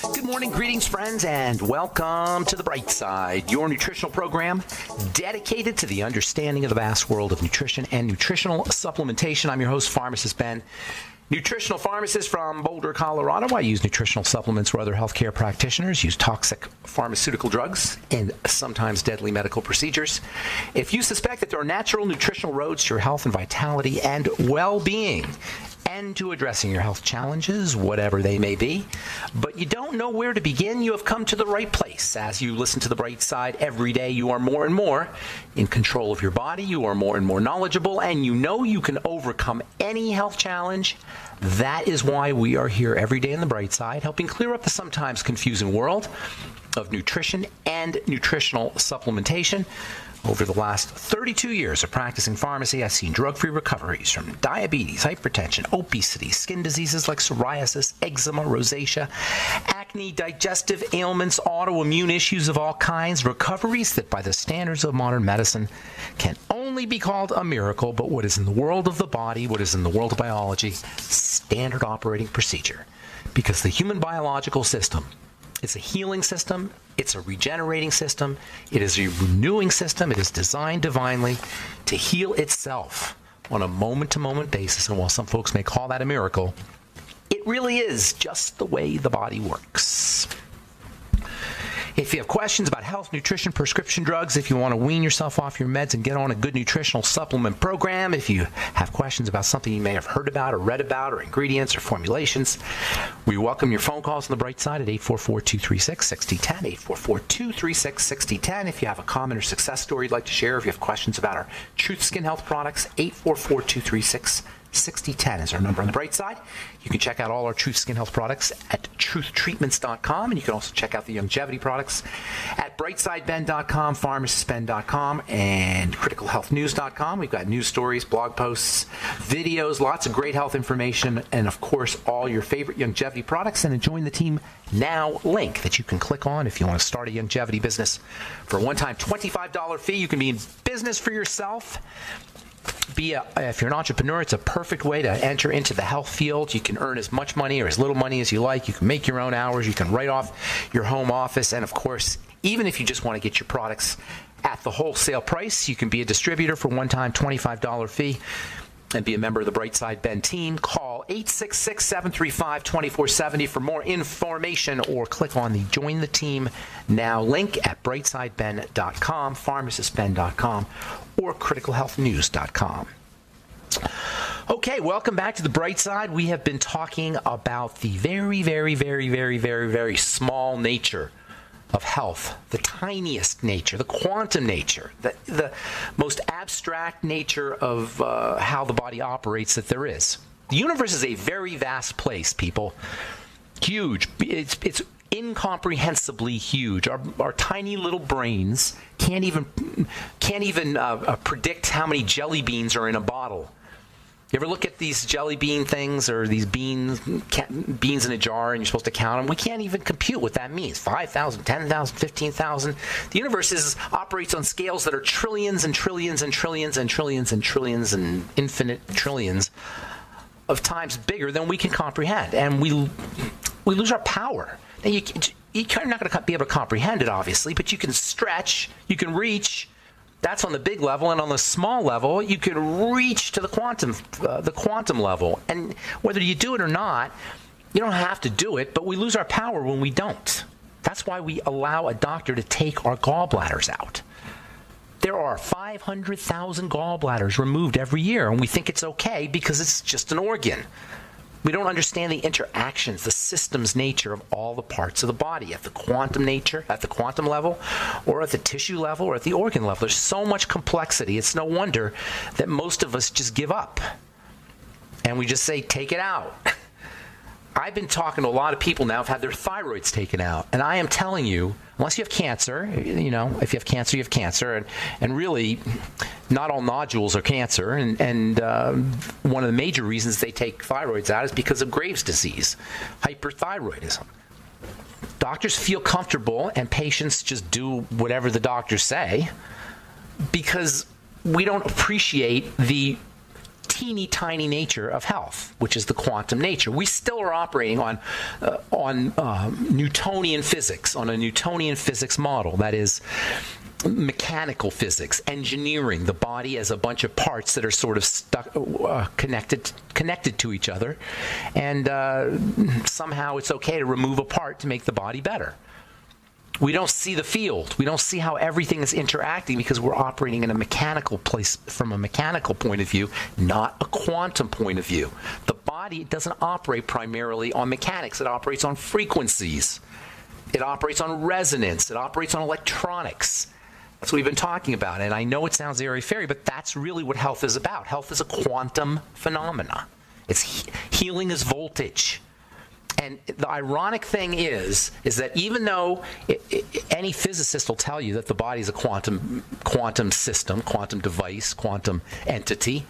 Good morning, greetings, friends, and welcome to The Bright Side, your nutritional program dedicated to the understanding of the vast world of nutrition and nutritional supplementation. I'm your host, Pharmacist Ben, nutritional pharmacist from Boulder, Colorado. I use nutritional supplements where other healthcare practitioners use toxic pharmaceutical drugs and sometimes deadly medical procedures. If you suspect that there are natural nutritional roads to your health and vitality and well-being, and to addressing your health challenges, whatever they may be, but you don't know where to begin, you have come to the right place. As you listen to The Bright Side every day, you are more and more in control of your body, you are more and more knowledgeable, and you know you can overcome any health challenge. That is why we are here every day in The Bright Side, helping clear up the sometimes confusing world of nutrition and nutritional supplementation. Over the last 32 years of practicing pharmacy, I've seen drug-free recoveries from diabetes, hypertension, obesity, skin diseases like psoriasis, eczema, rosacea, acne, digestive ailments, autoimmune issues of all kinds, recoveries that by the standards of modern medicine can only be called a miracle, but what is in the world of the body, what is in the world of biology, standard operating procedure. Because the human biological system, it's a healing system, it's a regenerating system, it is a renewing system, it is designed divinely to heal itself on a moment-to-moment basis. And while some folks may call that a miracle, it really is just the way the body works. If you have questions about health, nutrition, prescription drugs, if you want to wean yourself off your meds and get on a good nutritional supplement program, if you have questions about something you may have heard about or read about or ingredients or formulations, we welcome your phone calls on the Bright Side at 844-236-6010, 844-236-6010. If you have a comment or success story you'd like to share, if you have questions about our Truth Skin Health products, 844-236-6010 is our number on the Bright Side. You can check out all our Truth Skin Health products at truthtreatments.com, and you can also check out the longevity products at brightsideben.com, pharmacistben.com, and criticalhealthnews.com. We've got news stories, blog posts, videos, lots of great health information, and of course, all your favorite longevity products, and a Join the Team Now link that you can click on if you want to start a longevity business. For a one-time $25 fee, you can be in business for yourself. If you're an entrepreneur, it's a perfect way to enter into the health field. You can earn as much money or as little money as you like. You can make your own hours. You can write off your home office. And of course, even if you just want to get your products at the wholesale price, you can be a distributor for one-time $25 fee and be a member of the Brightside Ben team. Call 866-735-2470 for more information, or click on the Join the Team Now link at brightsideben.com, pharmacistben.com, or criticalhealthnews.com. Okay, welcome back to the Bright Side. We have been talking about the very, very, very, very, very, very small nature of health, the tiniest nature, the quantum nature, the most abstract nature of how the body operates that there is. The universe is a very vast place, people. Huge. It's incomprehensibly huge. Our tiny little brains can't even predict how many jelly beans are in a bottle. You ever look at these jelly bean things, or these beans in a jar, and you're supposed to count them? We can't even compute what that means. 5,000, 10,000, 15,000. The universe operates on scales that are trillions and trillions and trillions and trillions and trillions and infinite trillions of times bigger than we can comprehend. And we lose our power. Now, you're not going to be able to comprehend it, obviously, but you can stretch, you can reach. That's on the big level, and on the small level, you can reach to the quantum level. And whether you do it or not, you don't have to do it, but we lose our power when we don't. That's why we allow a doctor to take our gallbladders out. There are 500,000 gallbladders removed every year, and we think it's okay because it's just an organ. We don't understand the interactions, the systems nature of all the parts of the body at the quantum nature, at the quantum level, or at the tissue level, or at the organ level. There's so much complexity. It's no wonder that most of us just give up. And we just say, take it out. I've been talking to a lot of people now who've had their thyroids taken out. And I am telling you, unless you have cancer, if you have cancer, you have cancer. And really, not all nodules are cancer. And one of the major reasons they take thyroids out is because of Graves' disease, hyperthyroidism. Doctors feel comfortable, and patients just do whatever the doctors say, because we don't appreciate the teeny tiny nature of health, which is the quantum nature. We still are operating on Newtonian physics, on a Newtonian physics model. That is mechanical physics, engineering the body as a bunch of parts that are sort of stuck, connected to each other, and somehow it's okay to remove a part to make the body better. We don't see the field. We don't see how everything is interacting because we're operating in a mechanical place, from a mechanical point of view, not a quantum point of view. The body doesn't operate primarily on mechanics. It operates on frequencies. It operates on resonance. It operates on electronics. That's what we've been talking about. And I know it sounds airy-fairy, but that's really what health is about. Health is a quantum phenomena. It's healing is voltage. And the ironic thing is that even though any physicist will tell you that the body is a quantum system, quantum device, quantum entity,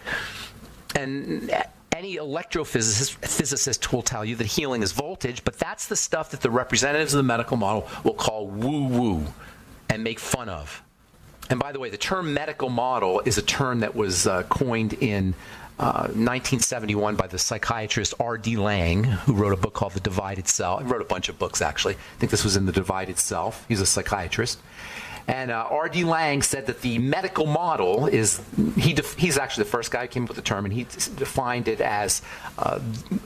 and any electrophysicist will tell you that healing is voltage, but that's the stuff that the representatives of the medical model will call woo-woo and make fun of. And by the way, the term medical model is a term that was coined in 1971 by the psychiatrist R.D. Laing, who wrote a book called The Divided Self. He wrote a bunch of books, actually. I think this was in The Divided Self. He's a psychiatrist. And R.D. Laing said that the medical model is, he's actually the first guy who came up with the term, and he defined it as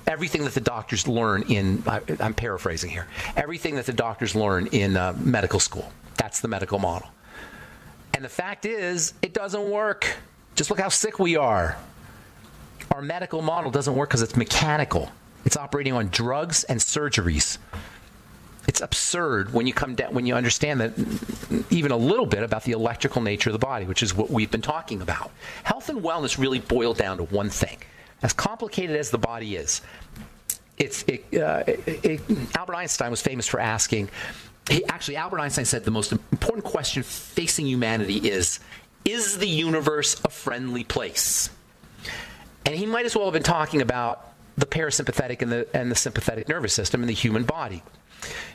everything that the doctors learn in, I'm paraphrasing here, everything that the doctors learn in medical school. That's the medical model. And the fact is, it doesn't work. Just look how sick we are. Our medical model doesn't work because it's mechanical. It's operating on drugs and surgeries. It's absurd when you come down, when you understand that even a little bit about the electrical nature of the body, which is what we've been talking about. Health and wellness really boil down to one thing. As complicated as the body is, Albert Einstein was famous for asking. Albert Einstein said the most important question facing humanity is the universe a friendly place? And he might as well have been talking about the parasympathetic and the sympathetic nervous system in the human body.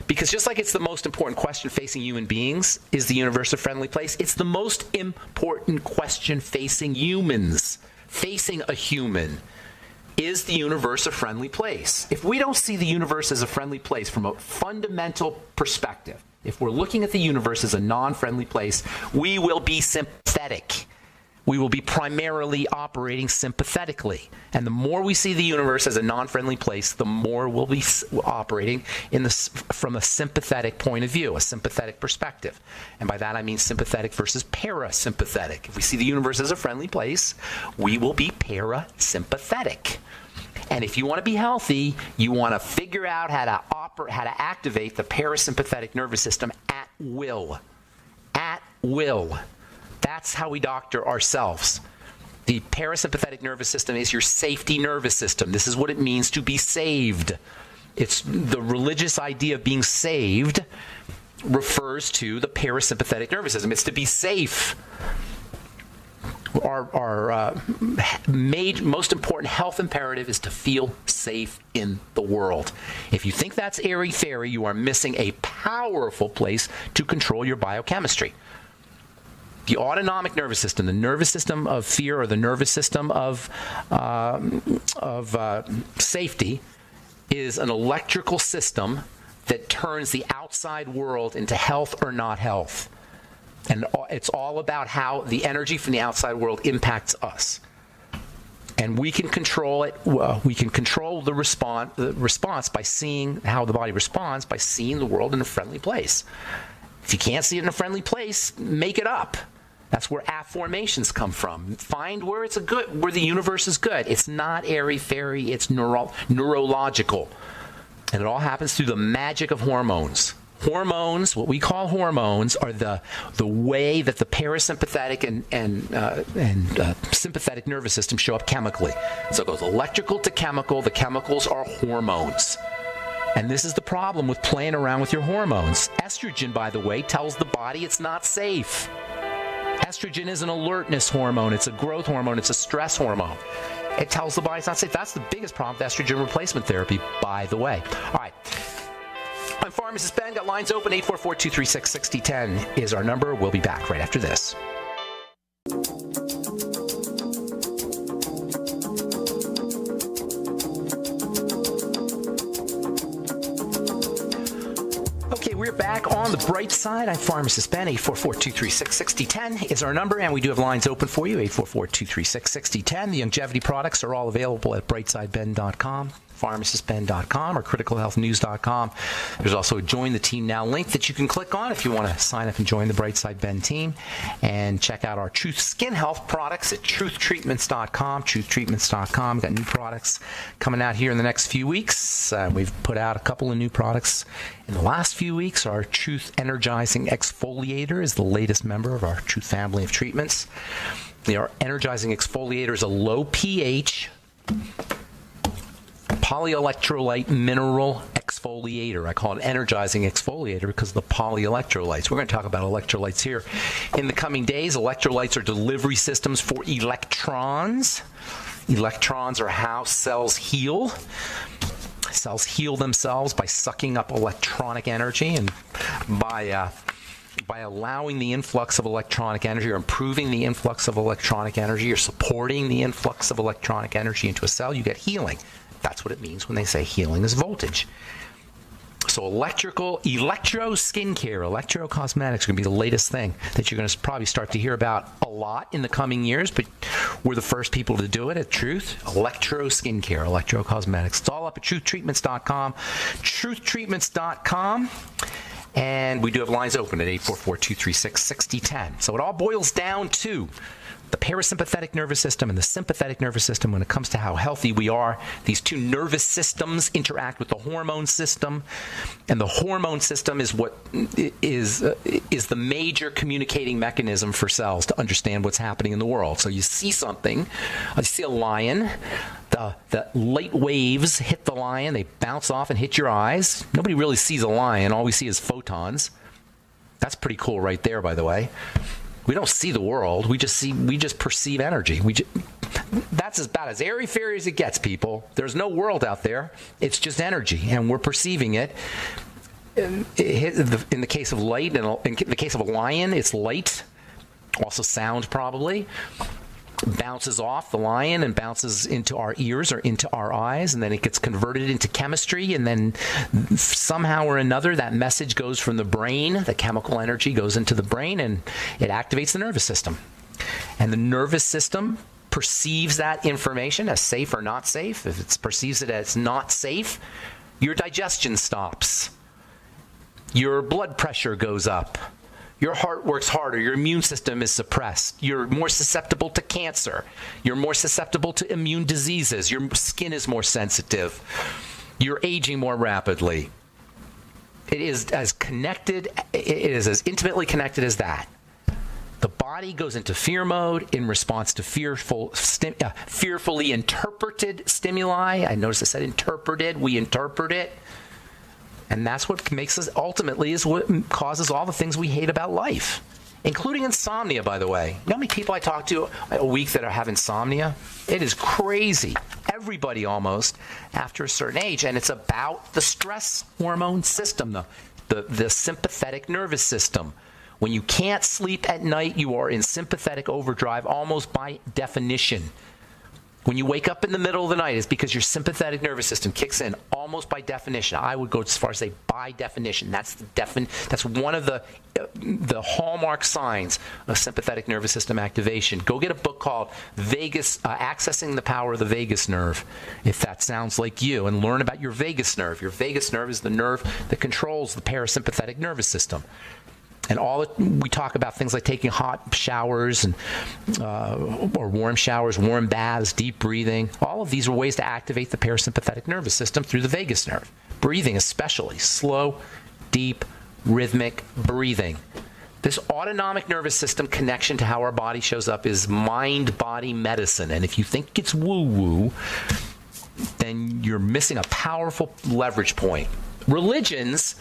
Because just like it's the most important question facing human beings, is the universe a friendly place? It's the most important question facing humans, facing a human. Is the universe a friendly place? If we don't see the universe as a friendly place from a fundamental perspective, if we're looking at the universe as a non-friendly place, we will be sympathetic. We will be primarily operating sympathetically. And the more we see the universe as a non-friendly place, the more we'll be operating from a sympathetic point of view, a sympathetic perspective. And by that I mean sympathetic versus parasympathetic. If we see the universe as a friendly place, we will be parasympathetic. And if you want to be healthy, you want to figure out how to activate the parasympathetic nervous system at will. At will. That's how we doctor ourselves. The parasympathetic nervous system is your safety nervous system. This is what it means to be saved. It's the religious idea of being saved refers to the parasympathetic nervous system. It's to be safe. Our most important health imperative is to feel safe in the world. If you think that's airy-fairy, you are missing a powerful place to control your biochemistry. The autonomic nervous system, the nervous system of fear or the nervous system of safety, is an electrical system that turns the outside world into health or not health. And it's all about how the energy from the outside world impacts us. And we can control it. We can control the response by seeing how the body responds, by seeing the world in a friendly place. If you can't see it in a friendly place, make it up. That's where affirmations come from. Find where where the universe is good. It's not airy-fairy, it's neurological. And it all happens through the magic of hormones. Hormones, what we call hormones, are the way that the parasympathetic and sympathetic nervous system show up chemically. So it goes electrical to chemical. The chemicals are hormones. And this is the problem with playing around with your hormones. Estrogen, by the way, tells the body it's not safe. Estrogen is an alertness hormone. It's a growth hormone. It's a stress hormone. It tells the body it's not safe. That's the biggest problem with estrogen replacement therapy, by the way. All right. I'm Pharmacist Ben. Got lines open. 844-236-6010 is our number. We'll be back right after this. We're back on the bright side. I'm Pharmacist Ben. 844-236-6010 is our number, and we do have lines open for you. 844-236-6010. The longevity products are all available at brightsideben.com, pharmacistben.com, or criticalhealthnews.com. There's also a Join the Team Now link that you can click on if you want to sign up and join the Brightside Ben team. And check out our Truth Skin Health products at truthtreatments.com, truthtreatments.com. We've got new products coming out here in the next few weeks. We've put out a couple of new products in the last few weeks. Our Truth Energizing Exfoliator is the latest member of our Truth family of treatments. Our Energizing Exfoliator is a low pH polyelectrolyte mineral exfoliator. I call it energizing exfoliator because of the polyelectrolytes. We're going to talk about electrolytes here in the coming days. Electrolytes are delivery systems for electrons. Electrons are how cells heal. Cells heal themselves by sucking up electronic energy, and by allowing the influx of electronic energy, or improving the influx of electronic energy, or supporting the influx of electronic energy into a cell, you get healing. That's what it means when they say healing is voltage. So electro skincare, electro cosmetics are going to be the latest thing that you're going to probably start to hear about a lot in the coming years, but we're the first people to do it at Truth. Electro skincare, electro cosmetics. It's all up at truthtreatments.com, truthtreatments.com. And we do have lines open at 844-236-6010. So it all boils down to the parasympathetic nervous system and the sympathetic nervous system when it comes to how healthy we are. These two nervous systems interact with the hormone system, and the hormone system is what is the major communicating mechanism for cells to understand what's happening in the world. So you see something, you see a lion, the light waves hit the lion, they bounce off and hit your eyes. Nobody really sees a lion, all we see is photons. That's pretty cool right there, by the way. We don't see the world. We just perceive energy. That's about as airy-fairy as it gets, people. There's no world out there. It's just energy, and we're perceiving it. In the case of light, and in the case of a lion, it's light. Also sound, probably. Bounces off the lion and bounces into our ears or into our eyes, and then it gets converted into chemistry, and then somehow or another that message goes from the brain, the chemical energy goes into the brain, and it activates the nervous system. And the nervous system perceives that information as safe or not safe. If it perceives it as not safe, your digestion stops. Your blood pressure goes up. Your heart works harder. Your immune system is suppressed. You're more susceptible to cancer. You're more susceptible to immune diseases. Your skin is more sensitive. You're aging more rapidly. It is as connected, it is as intimately connected as that. The body goes into fear mode in response to fearfully interpreted stimuli. I noticed I said interpreted. We interpret it. And that's what makes us, ultimately, is what causes all the things we hate about life, including insomnia, by the way. You know how many people I talk to a week that have insomnia? It is crazy. Everybody almost, after a certain age. And it's about the stress hormone system, the sympathetic nervous system. When you can't sleep at night, you are in sympathetic overdrive almost by definition. When you wake up in the middle of the night, it's because your sympathetic nervous system kicks in almost by definition. I would go as far as say by definition. That's one of the hallmark signs of sympathetic nervous system activation. Go get a book called Accessing the Power of the Vagus Nerve, if that sounds like you, and learn about your vagus nerve. Your vagus nerve is the nerve that controls the parasympathetic nervous system. And we talk about things like taking hot showers and or warm showers, warm baths, deep breathing. All of these are ways to activate the parasympathetic nervous system through the vagus nerve. Breathing especially, slow, deep, rhythmic breathing. This autonomic nervous system connection to how our body shows up is mind-body medicine. And if you think it's woo-woo, then you're missing a powerful leverage point. Religions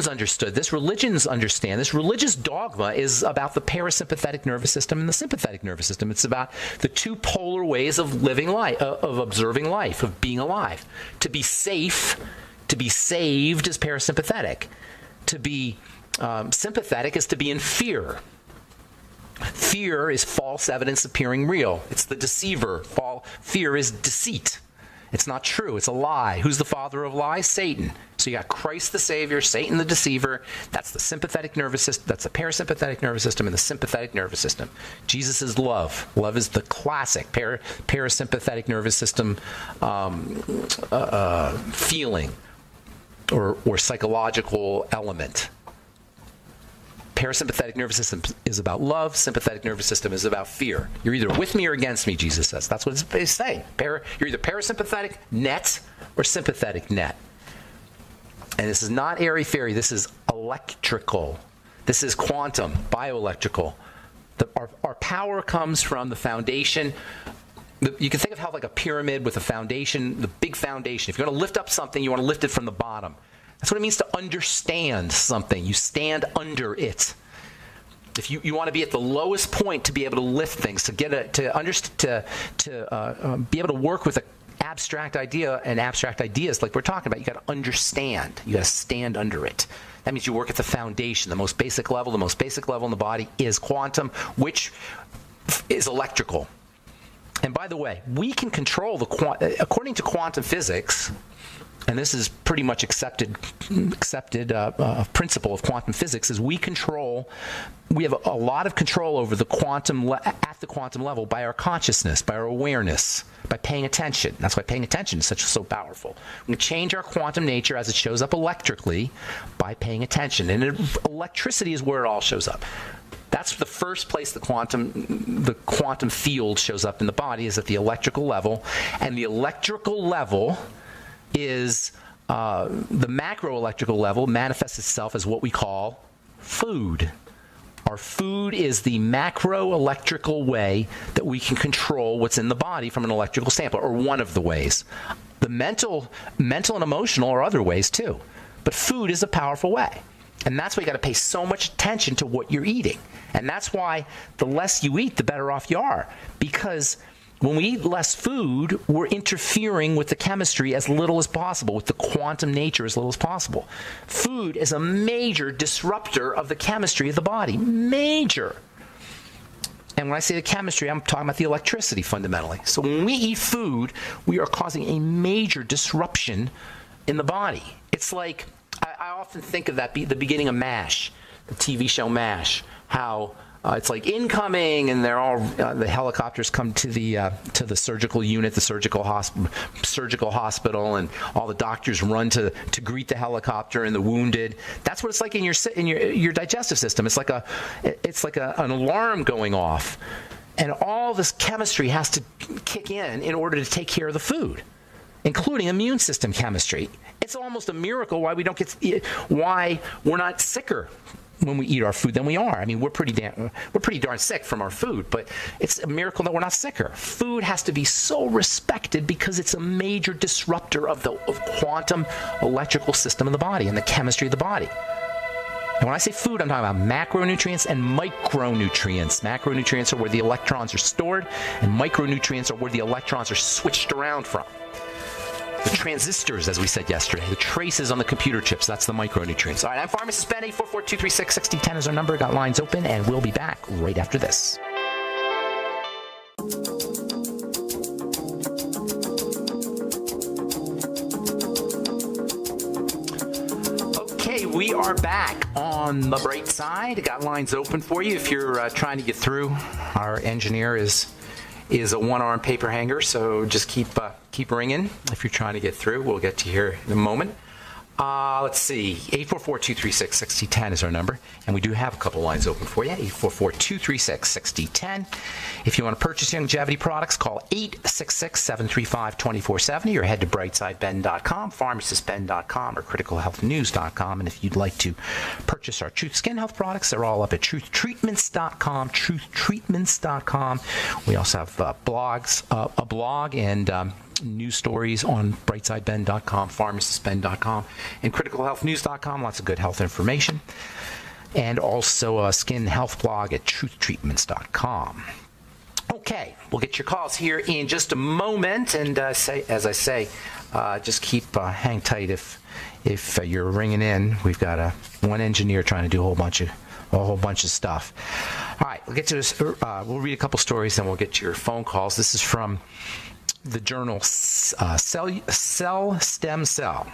understood this. Religions understand this. Religious dogma is about the parasympathetic nervous system and the sympathetic nervous system. It's about the two polar ways of living life, of observing life, of being alive. To be safe, to be saved is parasympathetic. To be sympathetic is to be in fear. Fear is false evidence appearing real. It's the deceiver. Fear is deceit. It's not true. It's a lie. Who's the father of lies? Satan. So you got Christ the Savior, Satan the deceiver. That's the sympathetic nervous system. That's the parasympathetic nervous system and the sympathetic nervous system. Jesus is love. Love is the classic parasympathetic nervous system feeling or psychological element. Parasympathetic nervous system is about love. Sympathetic nervous system is about fear. You're either with me or against me, Jesus says. That's what it's saying. You're either parasympathetic net or sympathetic net. And this is not airy-fairy. This is electrical. This is quantum, bioelectrical. Our power comes from the foundation. You can think of how like a pyramid with a foundation, the big foundation. If you're going to lift up something, you want to lift it from the bottom. That's what it means to understand something. You stand under it. If you want to be at the lowest point to be able to lift things, to be able to work with an abstract idea and abstract ideas like we're talking about, you got to understand. You got to stand under it. That means you work at the foundation, the most basic level. The most basic level in the body is quantum, which is electrical. And by the way, we can control according to quantum physics. And this is pretty much accepted principle of quantum physics, is we have a lot of control over the quantum at the quantum level by our consciousness, by our awareness, by paying attention. That's why paying attention is so powerful. We can change our quantum nature as it shows up electrically by paying attention. And electricity is where it all shows up. That's the first place the quantum field shows up in the body, is at the electrical level. And the electrical level is the macro electrical level manifests itself as what we call food. Our food is the macro electrical way that we can control what's in the body from an electrical standpoint, or one of the ways. The mental and emotional are other ways too. But food is a powerful way. And that's why you got to pay so much attention to what you're eating. And that's why the less you eat, the better off you are. Because when we eat less food, we're interfering with the chemistry as little as possible, with the quantum nature as little as possible. Food is a major disruptor of the chemistry of the body. Major. And when I say the chemistry, I'm talking about the electricity fundamentally. So when we eat food, we are causing a major disruption in the body. It's like, I often think of that, the beginning of MASH, the TV show MASH, how it's like incoming, and they're all the helicopters come to the surgical unit, the surgical hospital, and all the doctors run to greet the helicopter and the wounded. That's what it's like in your digestive system. It's like an alarm going off, and all this chemistry has to kick in order to take care of the food, including immune system chemistry. It's almost a miracle why why we're not sicker when we eat our food than we are. I mean, we're pretty darn sick from our food, but it's a miracle that we're not sicker. Food has to be so respected because it's a major disruptor of quantum electrical system of the body and the chemistry of the body. And when I say food, I'm talking about macronutrients and micronutrients. Macronutrients are where the electrons are stored, and micronutrients are where the electrons are switched around from. The transistors, as we said yesterday, the traces on the computer chips, that's the micronutrients. All right, I'm Pharmacist Ben. 844-236-6010 is our number. Got lines open, and we'll be back right after this. Okay, we are back on the bright side. Got lines open for you if you're trying to get through. Our engineer is a one-arm paper hanger, so just keep ringing if you're trying to get through. We'll get to you here in a moment. Let's see, 844-236-6010 is our number, and we do have a couple lines open for you, 844-236-6010. If you want to purchase longevity products, call 866-735-2470 or head to brightsideben.com, pharmacistben.com, or criticalhealthnews.com. And if you'd like to purchase our Truth Skin Health products, they're all up at truthtreatments.com, truthtreatments.com. We also have a blog and news stories on brightsideben.com, pharmacistben.com, and criticalhealthnews.com. Lots of good health information. And also a skin health blog at truthtreatments.com. Okay, we'll get your calls here in just a moment. And as I say, just hang tight if you're ringing in. We've got one engineer trying to do a whole bunch of stuff. All right, we'll get to this. We'll read a couple stories, then we'll get to your phone calls. This is from the journal Cell Stem Cell.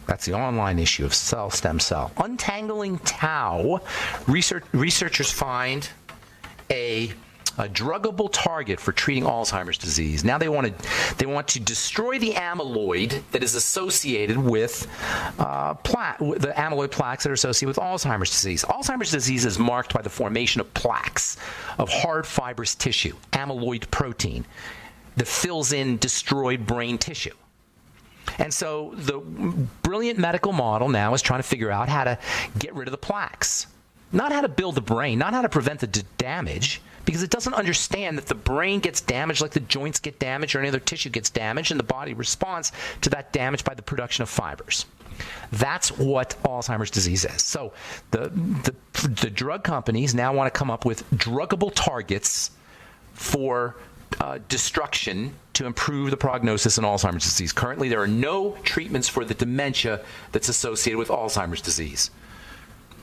That's the online issue of Cell Stem Cell. Untangling tau, researchers find a druggable target for treating Alzheimer's disease. Now they want to destroy the amyloid that is associated with the amyloid plaques that are associated with Alzheimer's disease. Alzheimer's disease is marked by the formation of plaques of hard fibrous tissue, amyloid protein, that fills in destroyed brain tissue. And so the brilliant medical model now is trying to figure out how to get rid of the plaques. Not how to build the brain, not how to prevent the damage, because it doesn't understand that the brain gets damaged like the joints get damaged or any other tissue gets damaged, and the body responds to that damage by the production of fibers. That's what Alzheimer's disease is. So the drug companies now want to come up with druggable targets for destruction to improve the prognosis in Alzheimer's disease. Currently, there are no treatments for the dementia that's associated with Alzheimer's disease.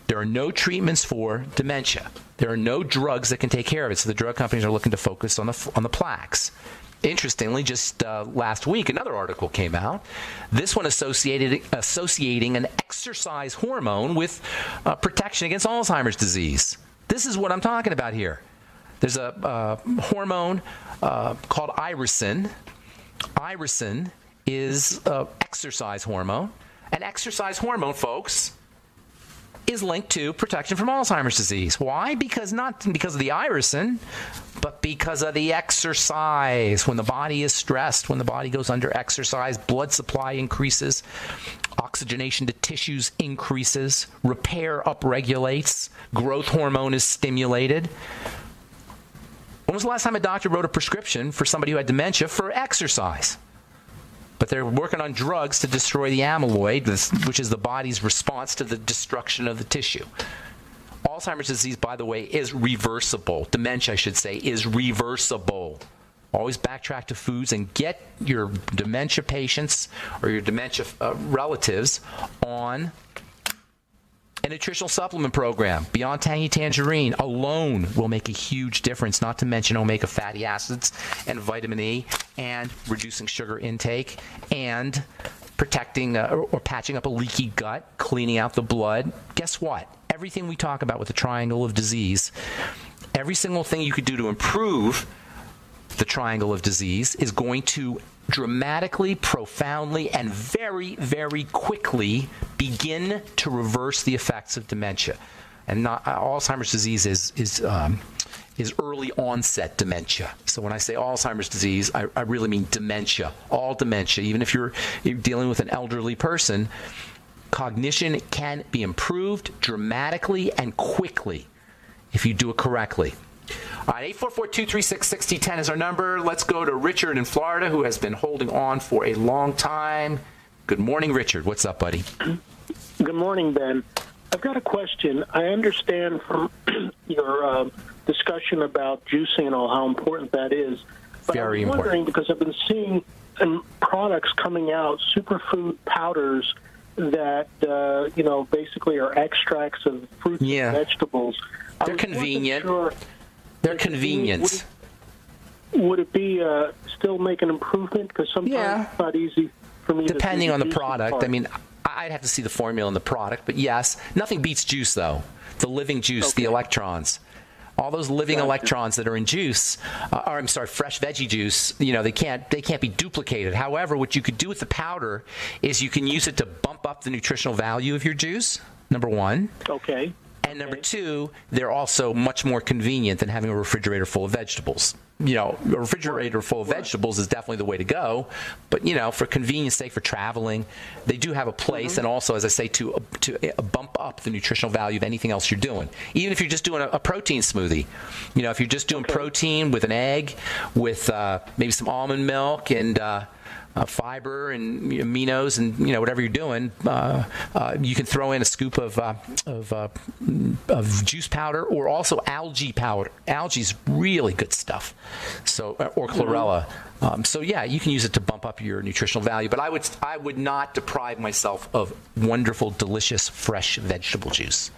There are no treatments for dementia. There are no drugs that can take care of it. So the drug companies are looking to focus on the plaques. Interestingly, just last week, another article came out. This one associating an exercise hormone with protection against Alzheimer's disease. This is what I'm talking about here. There's a hormone called irisin. Irisin is an exercise hormone. An exercise hormone, folks, is linked to protection from Alzheimer's disease. Why? Not because of the irisin, but because of the exercise. When the body is stressed, when the body goes under exercise, blood supply increases, oxygenation to tissues increases, repair upregulates, growth hormone is stimulated. When was the last time a doctor wrote a prescription for somebody who had dementia for exercise? But they're working on drugs to destroy the amyloid, which is the body's response to the destruction of the tissue. Alzheimer's disease, by the way, is reversible. Dementia, I should say, is reversible. Always backtrack to foods and get your dementia patients or your dementia relatives on a nutritional supplement program. Beyond Tangy Tangerine alone will make a huge difference, not to mention omega fatty acids and vitamin E and reducing sugar intake and protecting or patching up a leaky gut, cleaning out the blood. Guess what? Everything we talk about with the triangle of disease, every single thing you could do to improve the triangle of disease is going to dramatically, profoundly, and very, very quickly begin to reverse the effects of dementia. And Alzheimer's disease is early onset dementia. So when I say Alzheimer's disease, I really mean dementia, all dementia. Even if you're dealing with an elderly person, cognition can be improved dramatically and quickly if you do it correctly. All right, 844-236-6010 is our number. Let's go to Richard in Florida, who has been holding on for a long time. Good morning, Richard. What's up, buddy? Good morning, Ben. I've got a question. I understand from your discussion about juicing and all how important that is. But Very I'm wondering, important. because I've been seeing products coming out, superfood powders that, basically are extracts of fruits and vegetables. They're convenient. They're convenient. Would it be still make an improvement? Because sometimes it's not easy for me Depending to on the product. I mean, I'd have to see the formula in the product. But yes, nothing beats juice, though. The living juice, the electrons. All those living electrons that are in juice, fresh veggie juice, they can't be duplicated. However, what you could do with the powder is you can use it to bump up the nutritional value of your juice, number one. Okay. And number two, they're also much more convenient than having a refrigerator full of vegetables. A refrigerator full of vegetables is definitely the way to go. But, for convenience sake, for traveling, they do have a place. And also, as I say, to bump up the nutritional value of anything else you're doing. Even if you're just doing a protein smoothie. If you're just doing protein with an egg, with maybe some almond milk and fiber and aminos and whatever you're doing, you can throw in a scoop of juice powder or also algae powder. Algae is really good stuff. So or chlorella. You can use it to bump up your nutritional value. But I would not deprive myself of wonderful, delicious, fresh vegetable juice.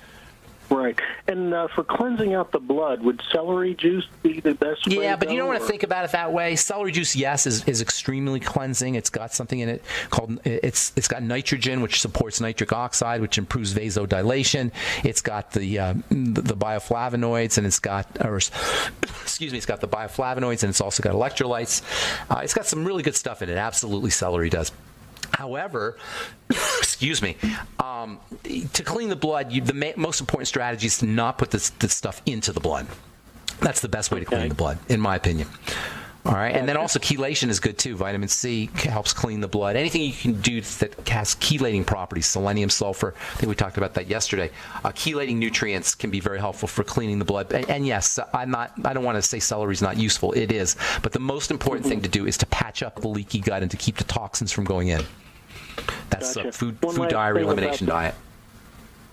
Right. And for cleansing out the blood, would celery juice be the best way? Yeah, but you don't want to to think about it that way. Celery juice, yes, is extremely cleansing. It's got something in it called it's got nitrogen, which supports nitric oxide, which improves vasodilation. It's got the bioflavonoids, and it's got it's got the bioflavonoids, and it's also got electrolytes. It's got some really good stuff in it. Absolutely, celery does. However, excuse me, to clean the blood, the most important strategy is to not put this stuff into the blood. That's the best way to clean the blood, in my opinion. All right, and then also chelation is good too. Vitamin C helps clean the blood. Anything you can do that has chelating properties, selenium, sulfur. I think we talked about that yesterday. Chelating nutrients can be very helpful for cleaning the blood. And yes, I don't want to say celery is not useful. It is, but the most important thing to do is to patch up the leaky gut and to keep the toxins from going in. That's a food diary elimination diet.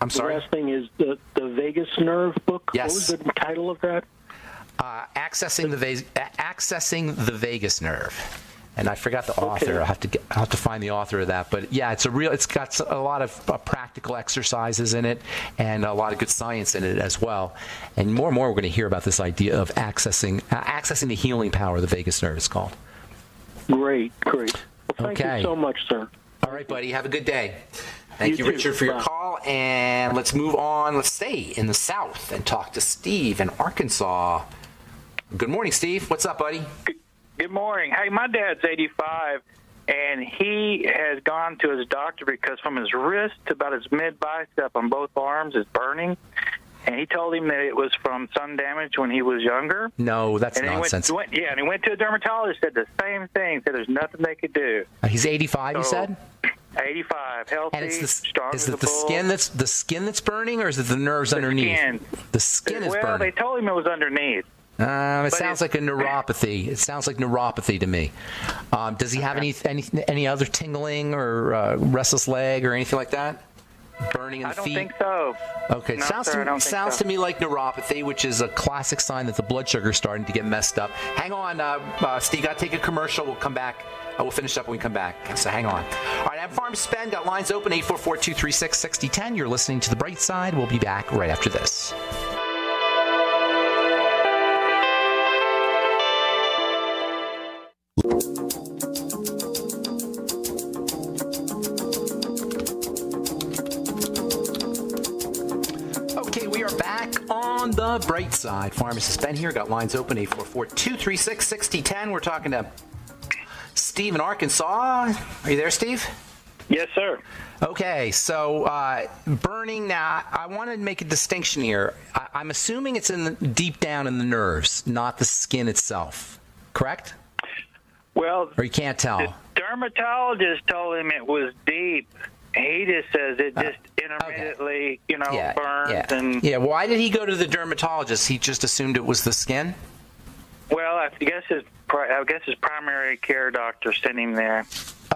I'm sorry. The last thing is the vagus nerve book. Yes. What was the title of that? Accessing the vagus nerve, and I forgot the author. I'll have to find the author of that. But yeah, it's got a lot of practical exercises in it, and a lot of good science in it as well. And more we're going to hear about this idea of accessing the healing power of the vagus nerve. It's called. Great. Well, thank you so much, sir. All right, buddy. Have a good day. Thank you, Richard, for your Bye. call. And let's move on. Let's stay in the South and talk to Steve in Arkansas. Good morning, Steve. What's up, buddy? Good morning. Hey, my dad's 85, and he has gone to his doctor because from his wrist to about his mid-bicep on both arms is burning. And he told him that it was from sun damage when he was younger. No, that's and nonsense. And he went to a dermatologist, said the same thing, said there's nothing they could do. He's 85, you said? 85, healthy, and it's strong is as it the skin that's burning, or is it the nerves underneath? The skin is burning. Well, they told him it was underneath. It sounds like a neuropathy. It sounds like neuropathy to me. Does he have any other tingling or restless leg or anything like that? Burning in the feet? I don't think so. Okay, No, sounds to me like neuropathy, which is a classic sign that the blood sugar is starting to get messed up. Hang on, Steve. Got to take a commercial. We'll come back. We'll finish up when we come back. So hang on. All right, I'm Farm Spend. Got lines open 844-236-6010. You're listening to The Bright Side. We'll be back right after this. Okay, we are back on The Bright Side. Pharmacist Ben here. Got lines open 844-236-6010. We're talking to Steve in Arkansas. Are you there, Steve? Yes, sir. Okay, so burning now, I want to make a distinction here. I'm assuming it's deep down in the nerves, not the skin itself, correct? Well, or you can't tell? The dermatologist told him it was deep. He just says it just intermittently, burns. Yeah, why did he go to the dermatologist? He just assumed it was the skin? Well, I guess his primary care doctor sent him there.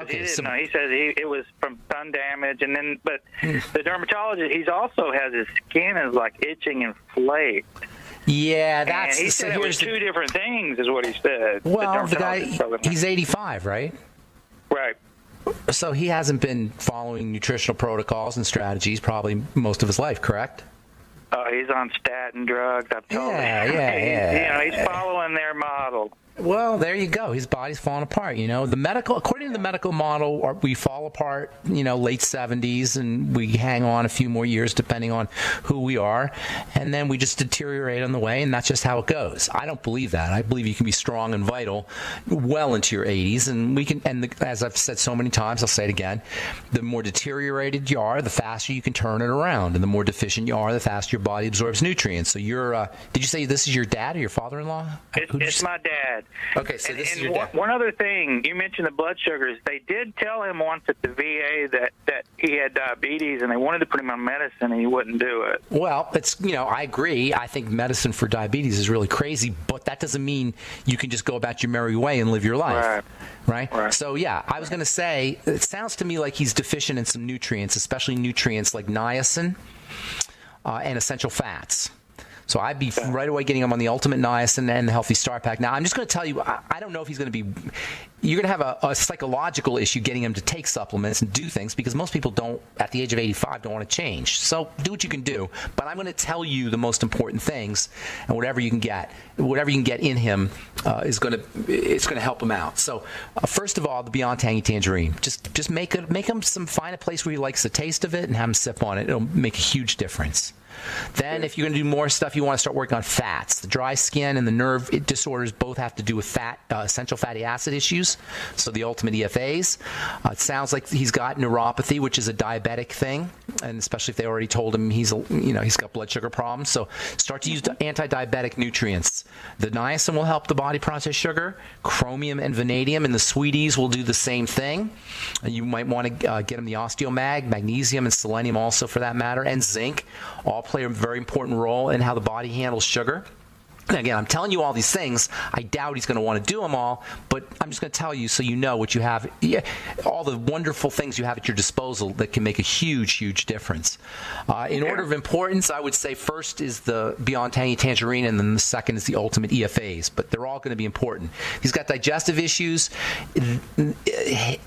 Okay, he didn't know. He said it was from sun damage, but the dermatologist, he also has his skin is like itching and flaked. Yeah, that's. And he said it was two different things, is what he said. Well, the guy, he's 85, right? Right. So he hasn't been following nutritional protocols and strategies probably most of his life, correct? He's on statin drugs. I've told him. Yeah. He's following their model. Well, there you go. His body's falling apart. According to the medical model, we fall apart, late 70s, and we hang on a few more years depending on who we are, and then we just deteriorate on the way, and that's just how it goes. I don't believe that. I believe you can be strong and vital well into your 80s, and as I've said so many times, I'll say it again, the more deteriorated you are, the faster you can turn it around, and the more deficient you are, the faster your body absorbs nutrients. So did you say this is your dad or your father-in-law? It's my dad. Okay, so this is your dad. One other thing, you mentioned the blood sugars. They did tell him once at the VA that he had diabetes, and they wanted to put him on medicine, and he wouldn't do it. Well, I agree. I think medicine for diabetes is really crazy, but that doesn't mean you can just go about your merry way and live your life. Right? So, yeah, I was going to say, it sounds to me like he's deficient in some nutrients, especially nutrients like niacin and essential fats. So I'd be right away getting him on the Ultimate Niacin and the Healthy Start Pack. Now, I'm just going to tell you, I don't know if he's going to be – you're going to have a psychological issue getting him to take supplements and do things because most people don't, at the age of 85, don't want to change. So do what you can do. But I'm going to tell you the most important things, and whatever you can get in him it's going to help him out. So first of all, the Beyond Tangy Tangerine. Just make him find a place where he likes the taste of it and have him sip on it. It'll make a huge difference. Then if you're going to do more stuff, you want to start working on fats. The dry skin and the nerve disorders both have to do with essential fatty acid issues. So the Ultimate EFAs. It sounds like he's got neuropathy, which is a diabetic thing, and especially if they already told him he's got blood sugar problems. So start to use anti-diabetic nutrients. The niacin will help the body process sugar. Chromium and vanadium and the sweeties will do the same thing. And you might want to get him the Osteomag, magnesium and selenium also for that matter, and zinc. All play a very important role in how the body handles sugar. And again, I'm telling you all these things. I doubt he's going to want to do them all, but I'm just going to tell you so you know what you have, all the wonderful things you have at your disposal that can make a huge, huge difference. In order of importance, I would say first is the Beyond Tangy Tangerine, and then the second is the Ultimate EFAs, but they're all going to be important. He's got digestive issues.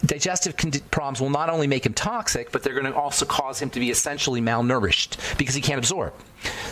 Digestive problems will not only make him toxic, but they're going to also cause him to be essentially malnourished because he can't absorb.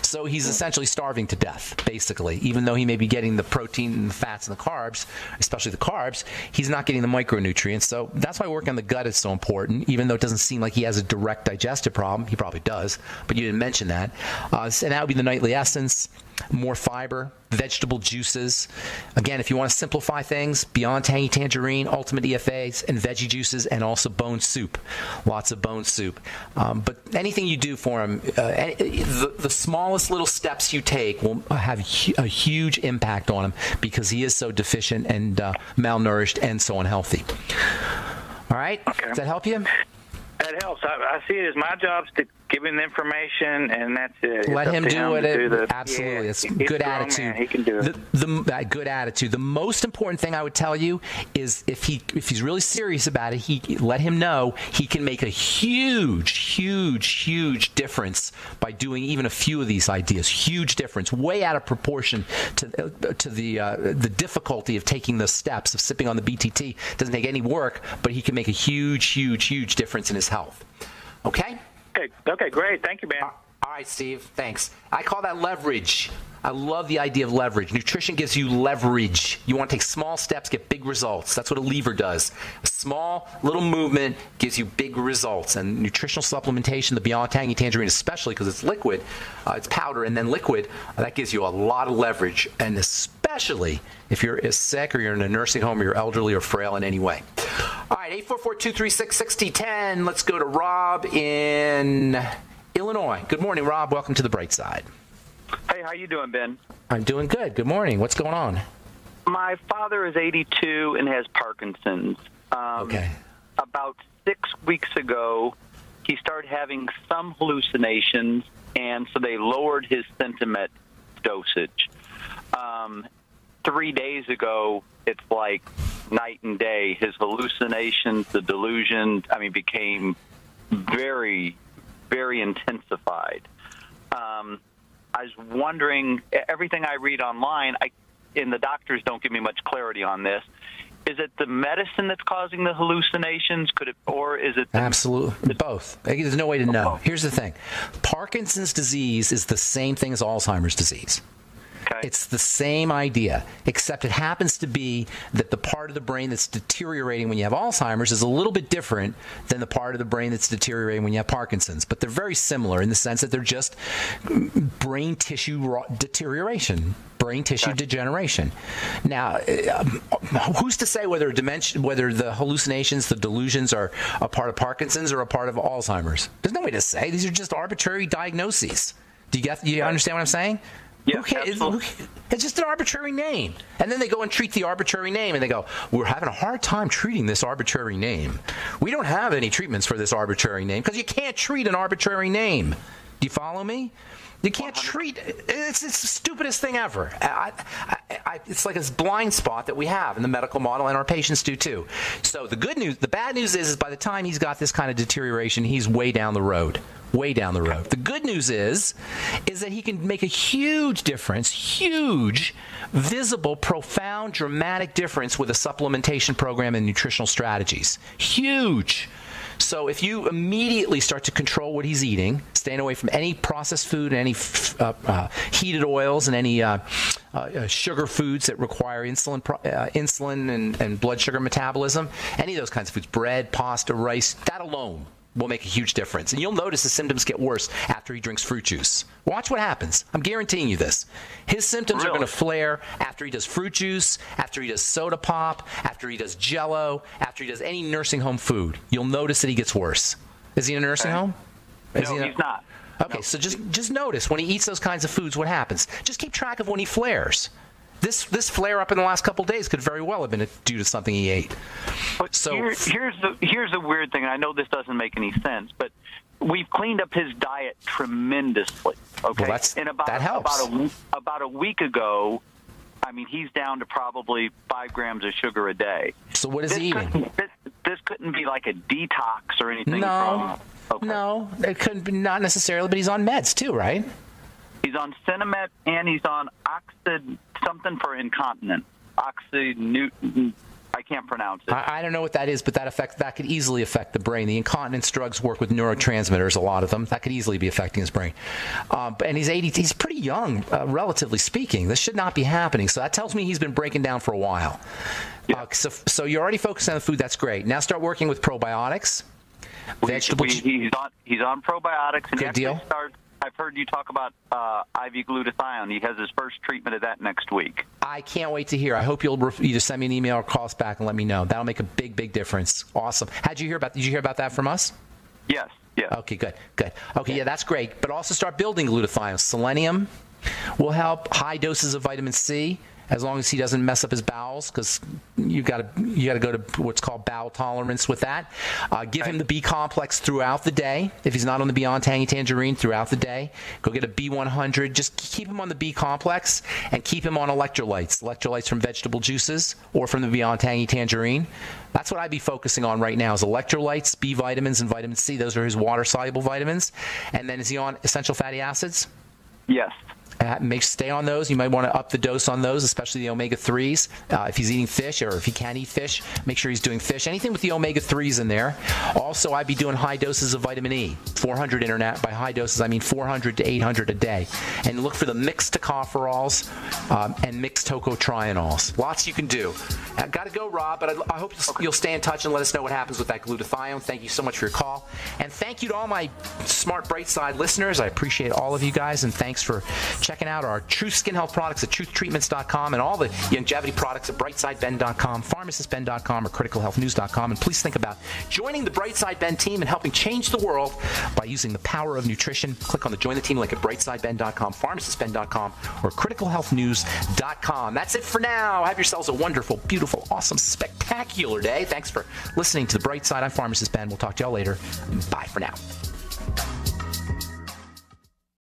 So he's essentially starving to death, basically. Even though he may be getting the protein and the fats and the carbs, especially the carbs, he's not getting the micronutrients. So that's why working on the gut is so important, even though it doesn't seem like he has a direct digestive problem. He probably does, but you didn't mention that. And that would be the Nightly Essence, more fiber, vegetable juices. Again, if you want to simplify things, Beyond Tangy Tangerine, Ultimate EFAs, and veggie juices, and also bone soup. Lots of bone soup. But anything you do for him, the smallest little steps you take will have a huge impact on him because he is so deficient and malnourished and so unhealthy. All right? Okay. Does that help you? That helps. I see it as my job to give him the information, and that's it. Let him do it. Absolutely. It's good attitude. He can do it. Good attitude. The most important thing I would tell you is if he's really serious about it, let him know he can make a huge, huge, huge difference by doing even a few of these ideas. Huge difference, way out of proportion to the difficulty of taking the steps of sipping on the BTT. Doesn't take any work, but he can make a huge, huge, huge difference in his health. Okay? Okay, great. Thank you, man. All right, Steve. Thanks. I call that leverage. I love the idea of leverage. Nutrition gives you leverage. You want to take small steps, get big results. That's what a lever does. A small little movement gives you big results. And nutritional supplementation, the Beyond Tangy Tangerine especially because it's liquid, it's powder and then liquid, that gives you a lot of leverage. And especially if you're sick or you're in a nursing home or you're elderly or frail in any way. All right, 844-236-6010. Let's go to Rob in Illinois. Good morning, Rob. Welcome to the Bright Side. Hey, how you doing, Ben? I'm doing good. Good morning. What's going on? My father is 82 and has Parkinson's. Okay. About 6 weeks ago, he started having some hallucinations, and so they lowered his Sentimet dosage. 3 days ago, it's like night and day. His hallucinations, the delusions, became very, very intensified. I was wondering, everything I read online, and the doctors don't give me much clarity on this. Is it the medicine that's causing the hallucinations? Or is it absolutely both? There's no way to know. Here's the thing: Parkinson's disease is the same thing as Alzheimer's disease. Okay. It's the same idea, except it happens to be that the part of the brain that's deteriorating when you have Alzheimer's is a little bit different than the part of the brain that's deteriorating when you have Parkinson's. But they're very similar in the sense that they're just brain tissue deterioration, brain tissue degeneration. Now, who's to say whether the hallucinations, the delusions are a part of Parkinson's or a part of Alzheimer's? There's no way to say. These are just arbitrary diagnoses. Do you understand what I'm saying? Yeah, it's just an arbitrary name. And then they go and treat the arbitrary name, and they go, we're having a hard time treating this arbitrary name. We don't have any treatments for this arbitrary name because you can't treat an arbitrary name. Do you follow me? You can't treat it. It's the stupidest thing ever. It's like this blind spot that we have in the medical model, and our patients do too. So the bad news is by the time he's got this kind of deterioration, he's way down the road. way down the road. The good news is that he can make a huge difference, huge, visible, profound, dramatic difference with a supplementation program and nutritional strategies. Huge. So if you immediately start to control what he's eating, staying away from any processed food and any heated oils and any sugar foods that require insulin and blood sugar metabolism, any of those kinds of foods, bread, pasta, rice, that alone will make a huge difference. And you'll notice the symptoms get worse after he drinks fruit juice. Watch what happens. I'm guaranteeing you this. His symptoms are going to flare after he does fruit juice, after he does soda pop, after he does Jell-O, after he does any nursing home food. You'll notice that he gets worse. Is he in a nursing home? No, he's not. Okay, so just notice when he eats those kinds of foods, what happens. Just keep track of when he flares. This flare up in the last couple of days could very well have been due to something he ate. But so here's the weird thing, and I know this doesn't make any sense, but we've cleaned up his diet tremendously. Okay, well, that helps. About a week ago, I mean, he's down to probably 5 grams of sugar a day. So what is he eating? This couldn't be like a detox or anything. No, it couldn't be, not necessarily, but he's on meds too, right? He's on Cinemet and he's on something for incontinence. I can't pronounce it. I don't know what that is, but that could easily affect the brain. The incontinence drugs work with neurotransmitters, a lot of them. That could easily be affecting his brain. And he's pretty young, relatively speaking. This should not be happening. So that tells me he's been breaking down for a while. Yeah. So you're already focused on the food. That's great. Now start working with probiotics. He's on probiotics. And good deal. I've heard you talk about IV glutathione. He has his first treatment of that next week. I can't wait to hear. I hope you'll either send me an email or call us back and let me know. That'll make a big, big difference. Awesome. Did you hear about that from us? Yes. Yeah. Okay, good. Okay, yeah, that's great. But also start building glutathione. Selenium will help. High doses of vitamin C, as long as he doesn't mess up his bowels, because you got to go to what's called bowel tolerance with that. Give him the B complex throughout the day. If he's not on the Beyond Tangy Tangerine throughout the day, go get a B100. Just keep him on the B complex and keep him on electrolytes from vegetable juices or from the Beyond Tangy Tangerine. That's what I'd be focusing on right now is electrolytes, B vitamins, and vitamin C. Those are his water-soluble vitamins. And then is he on essential fatty acids? Yes. Stay on those. You might want to up the dose on those, especially the omega-3s. If he's eating fish or if he can't eat fish, make sure he's doing fish. Anything with the omega-3s in there. Also, I'd be doing high doses of vitamin E. 400 internet. By high doses, I mean 400 to 800 a day. And look for the mixed tocopherols and mixed tocotrienols. Lots you can do. I've got to go, Rob, but I hope you'll stay in touch and let us know what happens with that glutathione. Thank you so much for your call. And thank you to all my Smart Bright Side listeners. I appreciate all of you guys, and thanks for checking out our Truth Skin Health products at truthtreatments.com and all the longevity products at brightsideben.com, pharmacistben.com, or criticalhealthnews.com. And please think about joining the Brightside Ben team and helping change the world by using the power of nutrition. Click on the Join the Team link at brightsideben.com, pharmacistben.com, or criticalhealthnews.com. That's it for now. Have yourselves a wonderful, beautiful, awesome, spectacular day. Thanks for listening to The Bright Side. I'm Pharmacist Ben. We'll talk to y'all later. Bye for now.